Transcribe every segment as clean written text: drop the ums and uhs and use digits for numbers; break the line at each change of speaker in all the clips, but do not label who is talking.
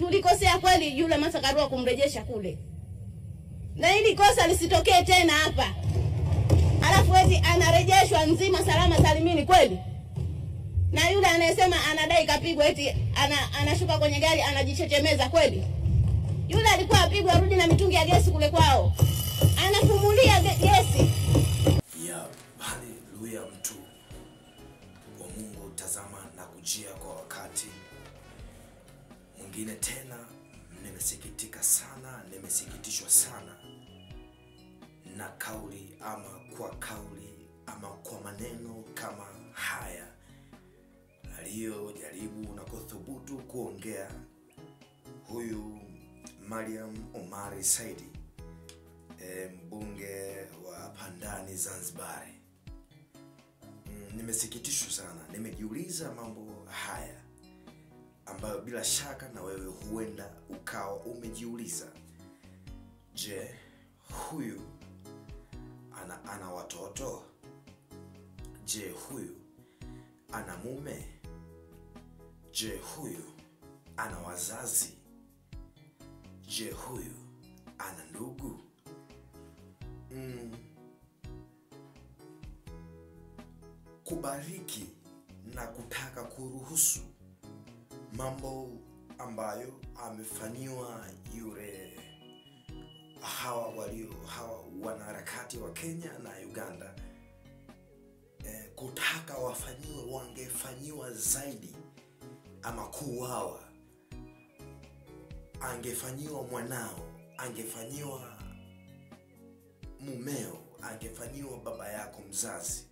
tulikosea kweli yule Martha Karua kumrejesha kule. Na hili kosa lisitokee tena hapa. Alafu eti anarejeshwa nzima salama salimini kweli? Na yule anayesema anadai kapigwa eti anashuka kwenye gari anajichechemeza kweli? Yule alikuwa apigwa arudi na mitungi ya gesi kule kwao. Anafumulia gesi.
Ya haleluya, mtu wa Mungu, tazama na kujia kwa wakati mwingine tena. Nimesikitika sana, nimesikitishwa sana na kauli ama kwa maneno kama haya aliyojaribu na kuthubutu kuongea huyu Mariam Omari Saidi, mbunge wa Pandani Zanzibar. Nimesikitishwa sana, nimejiuliza mambo haya ambayo bila shaka na wewe huenda ukawa umejiuliza. Je, huyu ana watoto? Je, huyu ana mume? Je, huyu ana wazazi? Je, huyu ana ndugu? Kubariki na kutaka kuruhusu mambo ambayo amefanyiwa yule hawa wanaharakati wa Kenya na Uganda, kutaka wangefanyiwa zaidi, ama kuuawa, angefanyiwa mwanao, angefanyiwa mumeo, angefanyiwa baba yako mzazi,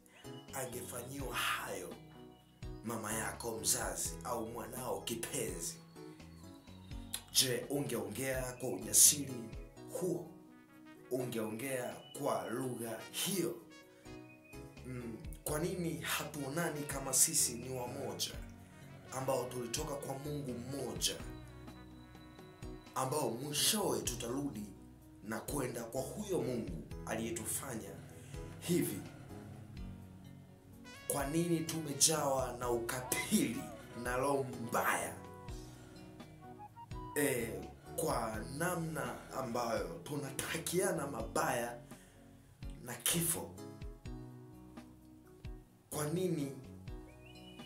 angefanyiwa hayo mama yako mzazi au mwanao kipenzi. Je, ungeongea kwa ujasiri huo? Ungeongea kwa lugha hiyo? Kwa nini hatuonani kama sisi ni wamoja, ambao tulitoka kwa Mungu mmoja, ambao mwishowe tutarudi na kwenda kwa huyo Mungu aliyetufanya hivi? Kwa nini tumejawa na ukatili na roho mbaya, kwa namna ambayo tunatakiana mabaya na kifo?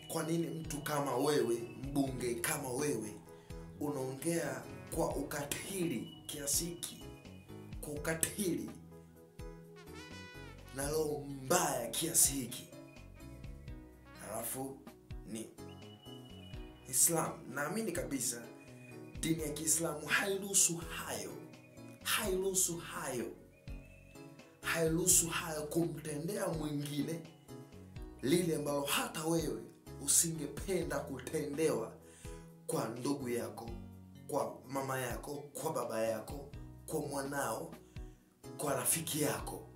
Kwa nini mtu kama wewe, mbunge kama wewe, unaongea kwa ukatili kiasi hiki, kwa ukatili na roho mbaya kiasi hiki? Halafu ni Islam. Naamini kabisa dini ya Kiislamu hairuhusu hayo kumtendea mwingine lile ambalo hata wewe usingependa kutendewa, kwa ndugu yako, kwa mama yako, kwa baba yako, kwa mwanao, kwa rafiki yako.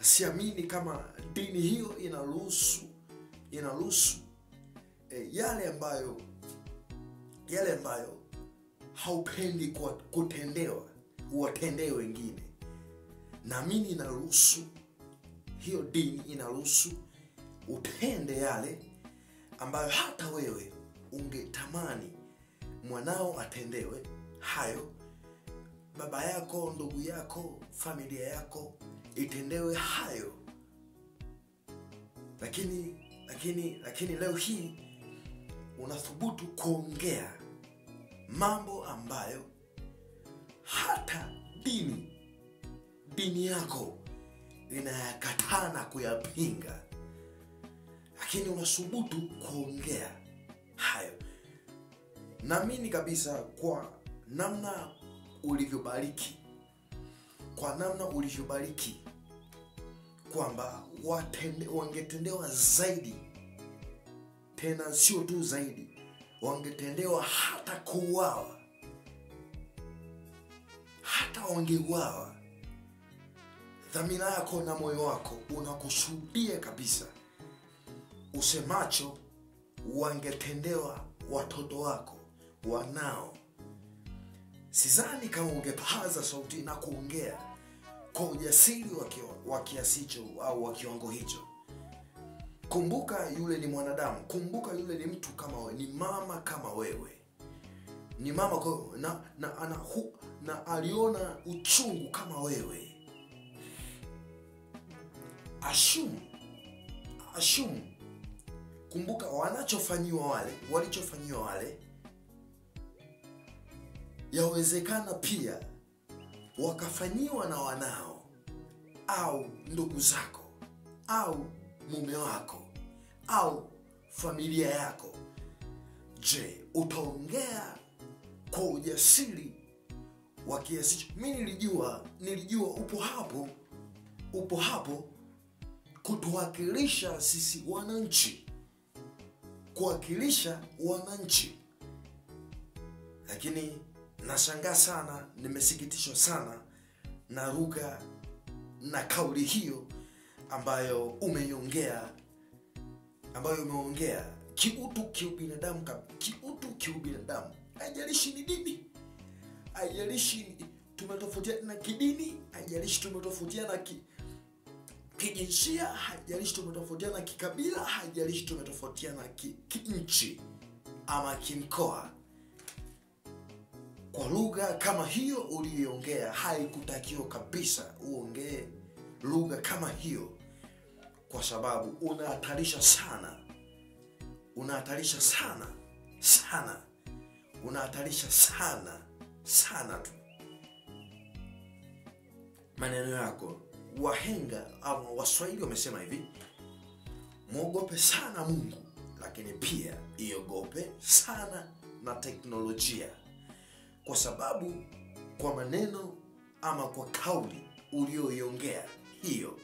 Siamini kama dini hiyo inaruhusu yale ambayo haupendi kutendewa uwatendee wengine. Naamini inaruhusu, hiyo dini inaruhusu utende yale ambayo hata wewe ungetamani mwanao atendewe hayo, baba yako, ndugu yako, familia yako itendewe hayo. Lakini leo hii unathubutu kuongea mambo ambayo hata dini yako inayakataa na kuyapinga, lakini unathubutu kuongea hayo. Naamini kabisa kwa namna ulivyobariki, kwamba wangetendewa zaidi, tena sio tu zaidi, wangetendewa hata kuuawa, hata wangeuawa. Dhamira yako na moyo wako unakushuhudia kabisa usemacho wangetendewa watoto wako, wanao. Sidhani kama ungepaza sauti na kuongea kwa ujasiri wa kiasi hicho au wa kiwango hicho. Kumbuka yule ni mwanadamu, kumbuka yule ni mtu kama wewe, ni mama kama wewe. ni mama kwa na aliona uchungu kama wewe. Assume kumbuka walichofanyiwa wale yawezekana pia wakafanyiwa na wanao au ndugu zako au mume wako au familia yako. Je, utaongea kwa ujasiri wa kiasi? Mimi nilijua upo hapo kutuwakilisha sisi wananchi, kuwakilisha wananchi. Lakini nashangaa sana, nimesikitishwa sana na lugha na kauli hiyo ambayo umeongea kiutu kiubinadamu. Haijalishi ni dini, haijalishi tumetofautiana na kidini, haijalishi tumetofautiana kijinsia, haijalishi tumetofautiana kikabila, haijalishi tumetofautiana kinchi ama kimkoa. Kwa lugha kama hiyo uliyoongea, haikutakiwa kabisa uongee lugha kama hiyo, kwa sababu unahatarisha sana tu maneno yako. Wahenga au Waswahili wamesema hivi: muogope sana Mungu, lakini pia iogope sana na teknolojia. Kwa sababu kwa maneno ama kwa kauli uliyoiongea hiyo,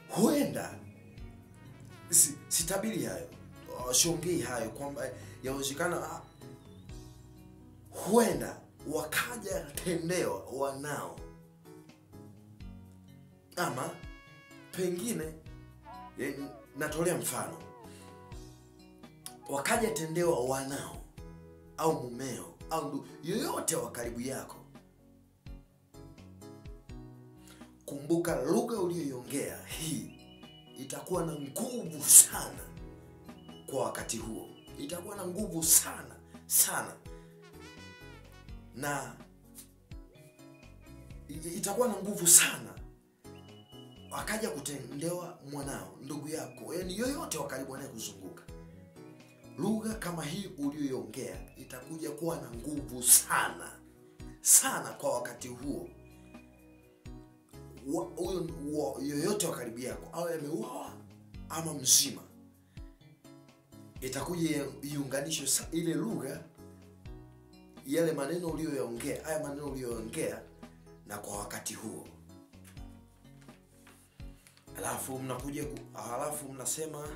huenda sitabiri hayo, siongei hayo kwamba yawezekana huenda wakaja tendewa wanao, ama pengine natolea mfano, wakaja tendewa wanao au mumeo au yoyote wa karibu yako. Kumbuka lugha uliyoiongea hii itakuwa na nguvu sana kwa wakati huo, itakuwa na nguvu sana na itakuwa na nguvu sana wakaja kutendewa mwanao, ndugu yako, yani yoyote wa karibu anayekuzunguka. Lugha kama hii uliyoiongea itakuja kuwa na nguvu sana kwa wakati huo. Yoyote wa karibu yako, au ameuawa ama mzima, itakuja iunganishwe ile lugha, yale maneno uliyoongea na kwa wakati huo. Alafu mnasema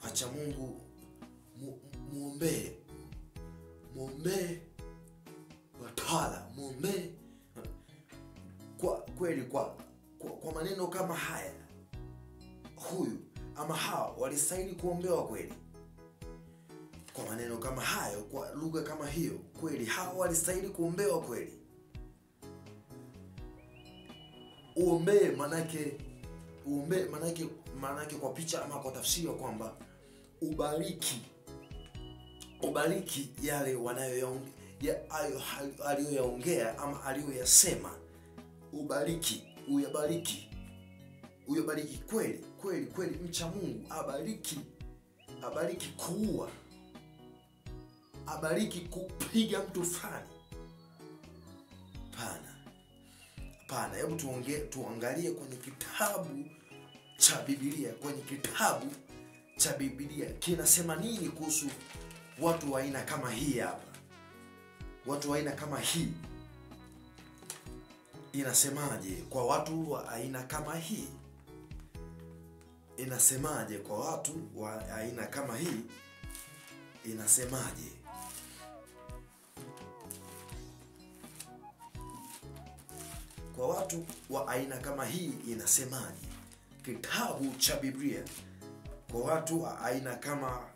acha Mungu, muombe watawala, muombe. Kwa kweli kwa maneno kama haya, huyu ama hao walistahili kuombewa kweli? Kwa maneno kama hayo, kwa lugha kama hiyo, kweli hao walistahili kuombewa kweli? Uombe manake kwa picha ama kwa tafsiri kwamba ubariki yale aliyoyaongea ama aliyoyasema. Uyabariki kweli. Mcha Mungu abariki kuua, abariki kupiga mtu fulani. Hapana, hebu tuangalie kwenye kitabu cha Biblia kinasema nini kuhusu watu wa aina kama hii hapa. Watu wa aina kama hii inasemaje? Kwa watu wa aina kama hii inasemaje? Kwa watu wa aina kama hii inasemaje? Kwa watu wa aina kama hii inasemaje? Kitabu cha Biblia kwa watu wa aina kama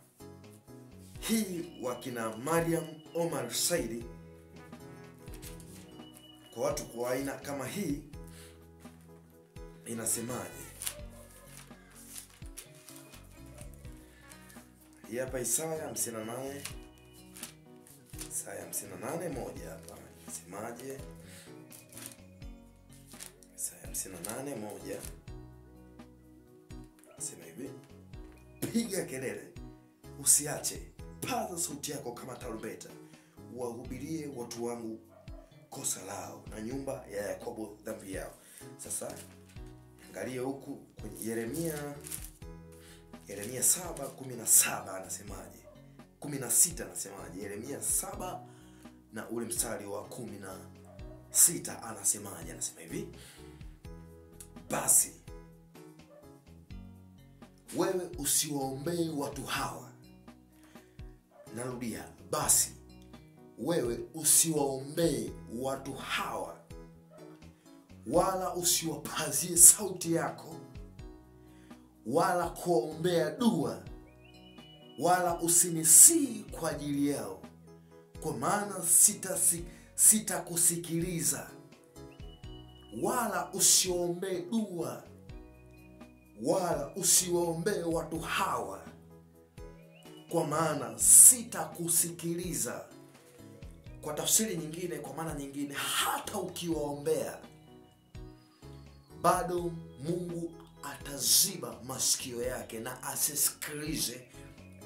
hii, wakina Mariam Omar Saidi, kwa watu wa aina kama hii inasemaje? hapa Isaya 58. Isaya 58:1 hapa. Nasemaje? Isaya 58:1. Nasema hivi: piga kelele, usiache, paza sauti yako kama tarumbeta, wahubirie watu wangu kosa lao na nyumba ya Yakobo dhambi yao. Sasa angalia huku kwenye Yeremia 7:17 anasemaje? 16 anasemaje? Yeremia 7 na ule mstari wa 16 anasemaje? Anasema hivi: basi wewe usiwaombee watu hawa. Narudia, basi wewe usiwaombee watu hawa, wala usiwapazie sauti yako, wala kuombea dua, wala usinisii kwa ajili yao, kwa maana sitakusikiliza. Wala usiombee dua, wala usiwaombee watu hawa, kwa maana sitakusikiliza. Kwa tafsiri nyingine, kwa maana nyingine, hata ukiwaombea bado Mungu ataziba masikio yake na asisikilize,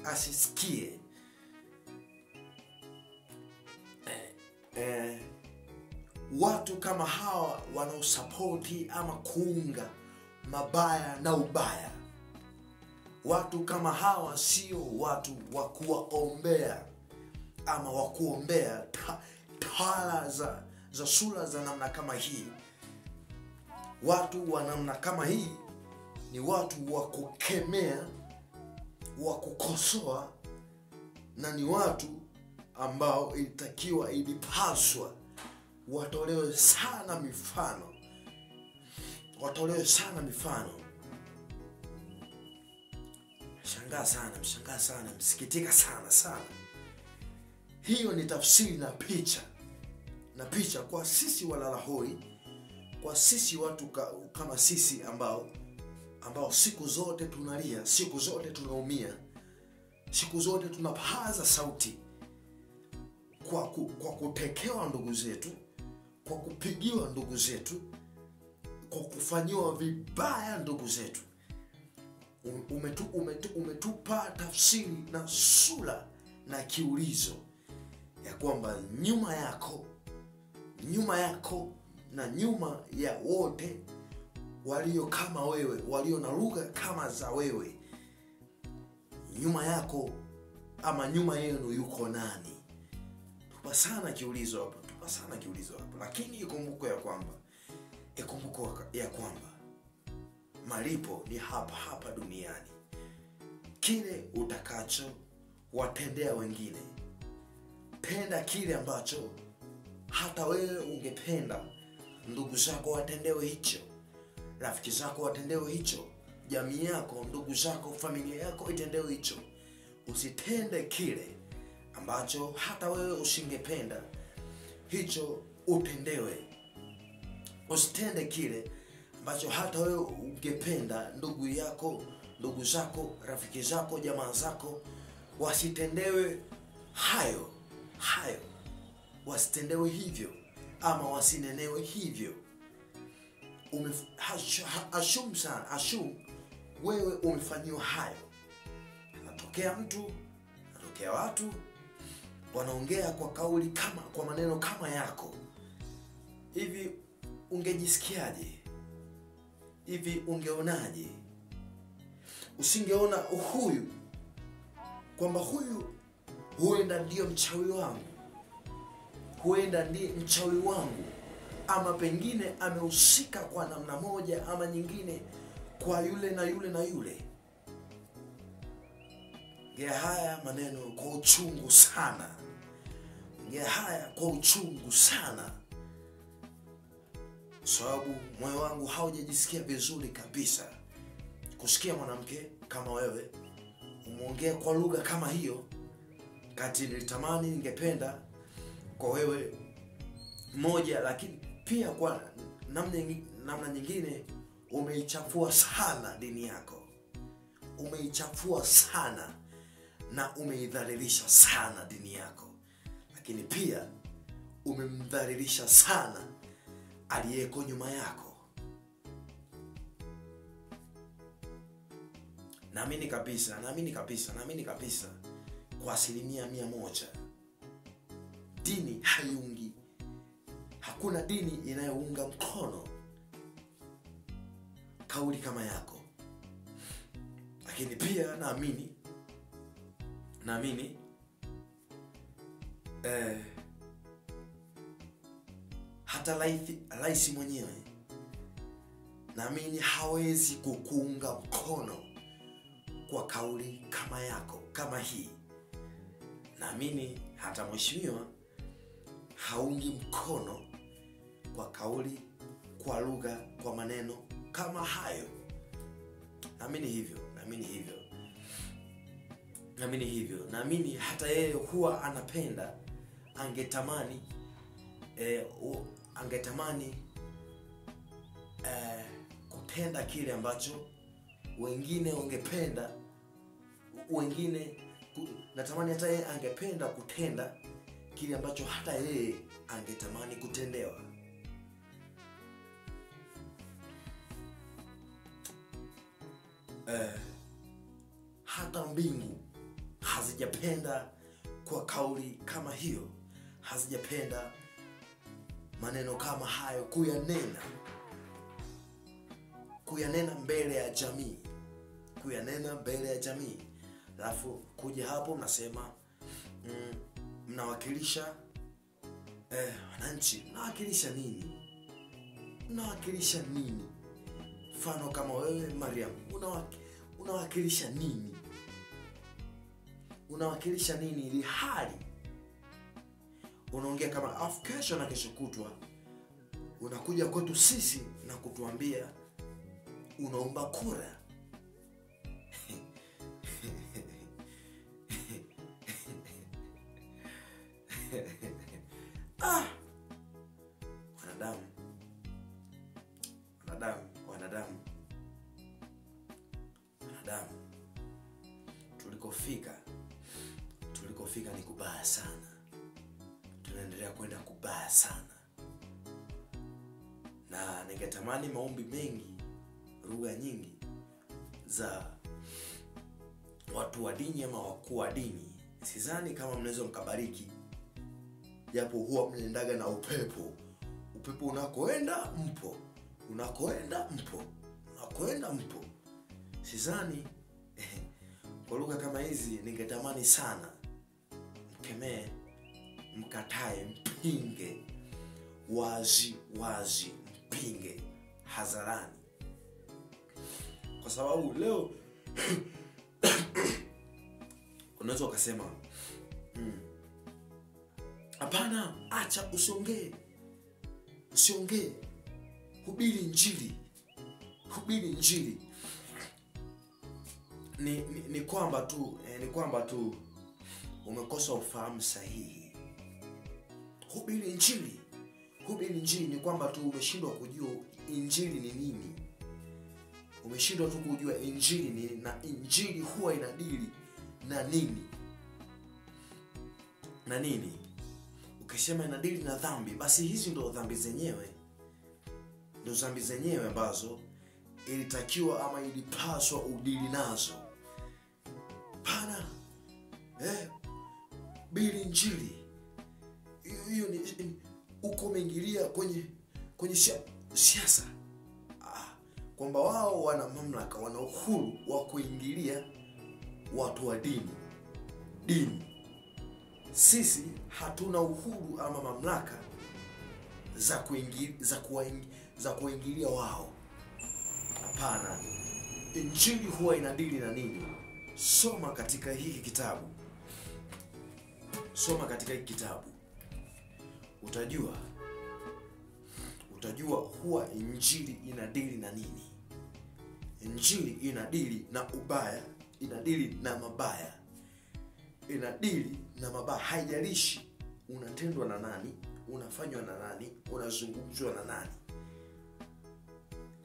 asisikie. Watu kama hawa wanaosapoti ama kuunga mabaya na ubaya. Watu kama hawa sio watu wa kuwaombea ama wa kuombea tawala za sura za namna kama hii. Watu wa namna kama hii ni watu wa kukemea, wa kukosoa, na ni watu ambao ilipaswa watolewe sana mifano. Watolewe sana mifano. Mshangaa sana, msikitika sana. Hiyo ni tafsiri na picha kwa sisi walala hoi, kwa sisi watu kama sisi ambao siku zote tunalia, siku zote tunaumia, siku zote tunapaza sauti kwa kutekewa ndugu zetu, kwa kupigiwa ndugu zetu, kwa kufanyiwa vibaya ndugu zetu. Umetupa tafsiri na sura na kiulizo ya kwamba nyuma yako na nyuma ya wote walio kama wewe, walio na lugha kama za wewe, nyuma yako ama nyuma yenu yuko nani? Tupa sana kiulizo hapo. Lakini ikumbuko ya kwamba malipo ni hapa duniani. Kile utakacho watendea wengine, tenda kile ambacho hata wewe ungependa ndugu zako watendewe hicho, rafiki zako watendewe hicho, jamii yako, ndugu zako, familia yako itendewe hicho. Usitende kile ambacho hata wewe usingependa hicho utendewe. Usitende kile ambacho hata wewe ungependa ndugu yako, ndugu zako, rafiki zako, jamaa zako wasitendewe hayo. Wasitendewe hivyo ama wasinenewe hivyo. Assume wewe umefanyiwa hayo. Anatokea watu wanaongea kwa kauli kama, kwa maneno kama yako. Hivi ungejisikiaje? Hivi ungeonaje? Usingeona huyu kwamba huyu huenda ndiye mchawi wangu, huenda ndiye mchawi wangu, ama pengine amehusika kwa namna moja ama nyingine kwa yule na yule. Ngea haya maneno kwa uchungu sana. Sababu moyo wangu haujajisikia vizuri kabisa kusikia mwanamke kama wewe umeongea kwa lugha kama hiyo. Kati nilitamani, ningependa kwa wewe moja, lakini pia kwa namna nyingine umeichafua sana dini yako. Umeichafua sana na umeidhalilisha sana dini yako, lakini pia umemdhalilisha sana aliyeko nyuma yako. Naamini kabisa kwa 100% dini haiungi, hakuna dini inayounga mkono kauli kama yako. Lakini pia naamini hata rais mwenyewe naamini hawezi kukuunga mkono kwa kauli kama yako, kama hii. Naamini hata mheshimiwa haungi mkono kwa kauli, kwa lugha, kwa maneno kama hayo. Naamini hivyo. Naamini hata yeye huwa anapenda, angetamani kutenda kile ambacho wengine wangependa, natamani hata yeye angependa kutenda kile ambacho hata yeye angetamani kutendewa. Hata mbingu hazijapenda kwa kauli kama hiyo, hazijapenda maneno kama hayo kuyanena mbele ya jamii, alafu kuja hapo mnasema mnawakilisha wananchi. Mnawakilisha nini? Mfano kama wewe Mariam, unawakilisha nini? Ili hali unaongea kama afu kesho na kesho kutwa unakuja kwetu sisi na kutuambia unaomba kura. Wanadamu tulikofika ni kubaya sana, tunaendelea kwenda kubaya sana. Na ningetamani maombi mengi, lugha nyingi za watu wa dini ama wakuu wa dini, sidhani kama mnaweza mkabariki, japo huwa mnaendaga na upepo unakoenda mpo. Sidhani kwa lugha kama hizi. Ningetamani sana mkemee, mkatae, mpinge wazi mpinge hadharani, kwa sababu leo unaweza ukasema hapana, acha, usiongee, hubiri injili. Ni kwamba tu umekosa ufahamu sahihi. Hubiri injili ni kwamba tu umeshindwa kujua injili ni nini. Umeshindwa tu kujua injili ni nini, na injili huwa inadili na nini. Ukisema inadili na dhambi, basi hizi ndo dhambi zenyewe ambazo ilitakiwa ama ilipaswa udili nazo. Pana bili injili hiyo ni uko umeingilia kwenye siasa, kwamba wao wana mamlaka, wana uhuru wa kuingilia watu wa dini. Sisi hatuna uhuru ama mamlaka za kuingilia wao. Hapana, injili huwa inadili na nini? Soma katika hiki kitabu. Utajua huwa injili inadili na nini. Injili inadili na ubaya, inadili na mabaya, haijalishi unatendwa na nani, unafanywa na nani, unazungumzwa na nani.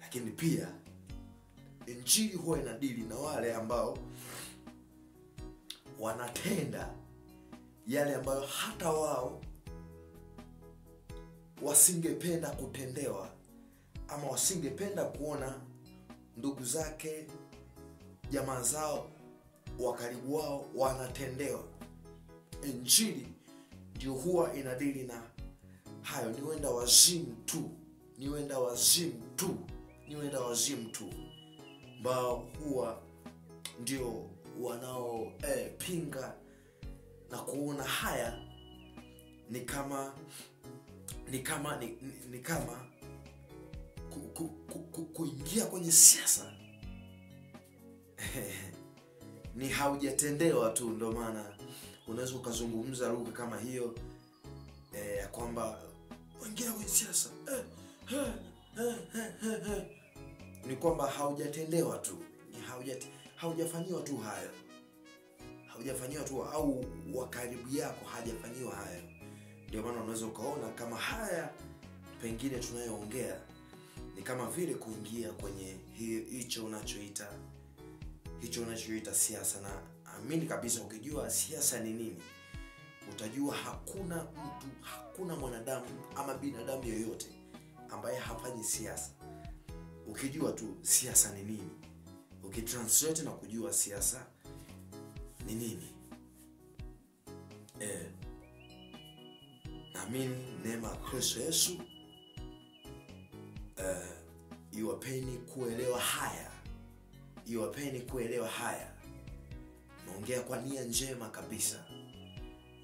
Lakini pia injili huwa inadili na wale ambao wanatenda yale ambayo hata wao wasingependa kutendewa, ama wasingependa kuona ndugu zake, jamaa zao, wa karibu wao wanatendewa. Injili ndio huwa inadili na hayo. Ni wenda wazimu tu ambao huwa ndio wanao pinga na kuona haya ni kama kuingia kwenye siasa. Ni haujatendewa tu, ndio maana unaweza ukazungumza lugha kama hiyo ya kwamba ingia kwenye siasa. Ni kwamba haujatendewa tu, ni haujafanyiwa tu hayo. Haujafanyiwa tu, au wakaribu yako hajafanyiwa hayo. Ndio maana unaweza ukaona kama haya pengine tunayoongea ni kama vile kuingia kwenye hicho unachoita siasa. Na amini kabisa, ukijua siasa ni nini, utajua hakuna mwanadamu ama binadamu yoyote ambaye hafanyi siasa. Ukijua tu siasa ni nini, ukitranslate na kujua siasa ni nini, naamini neema Kristo Yesu iwapeni kuelewa haya. Naongea kwa nia njema kabisa,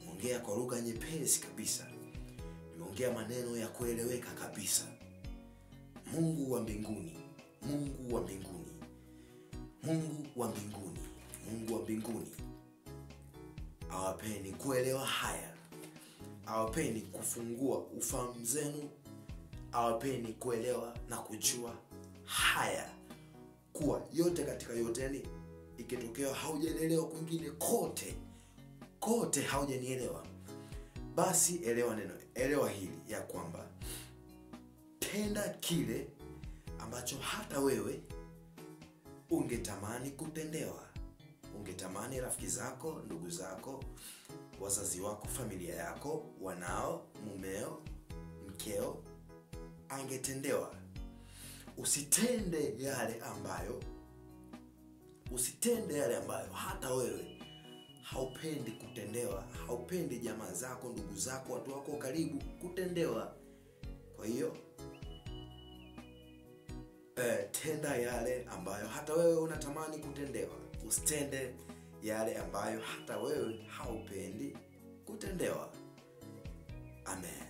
naongea kwa lugha nyepesi kabisa, naongea maneno ya kueleweka kabisa. Mungu wa mbinguni awapeni kuelewa haya, awapeni kufungua ufahamu zenu, awapeni kuelewa na kujua haya, kuwa yote katika yote, yani ikitokea haujaelewa kwingine kote haujanielewa, basi elewa hili ya kwamba tenda kile ambacho hata wewe ungetamani kutendewa. Ungetamani rafiki zako, ndugu zako, wazazi wako, familia yako, wanao, mumeo, mkeo angetendewa. Usitende yale ambayo hata wewe haupendi kutendewa. Haupendi jamaa zako, ndugu zako, watu wako karibu kutendewa. Kwa hiyo tenda yale ambayo hata wewe unatamani kutendewa. Usitende yale ambayo hata wewe haupendi kutendewa. Amen.